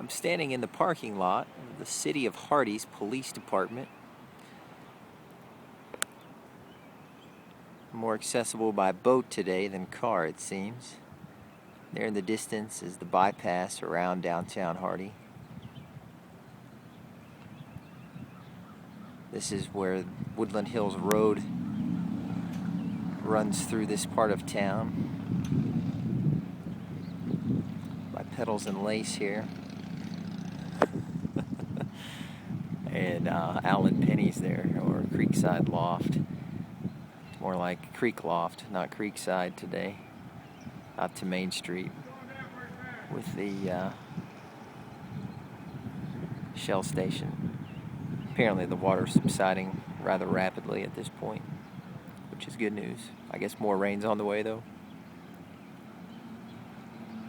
I'm standing in the parking lot of the City of Hardee's Police Department. More accessible by boat today than car, it seems. There in the distance is the bypass around downtown Hardee. This is where Woodland Hills Road runs through this part of town. By Petals and Lace here. And Allen Penny's there, or Creekside Loft. It's more like Creek Loft, not Creekside today. Out to Main Street with the Shell station. Apparently the water's subsiding rather rapidly at this point, which is good news. I guess more rain's on the way though.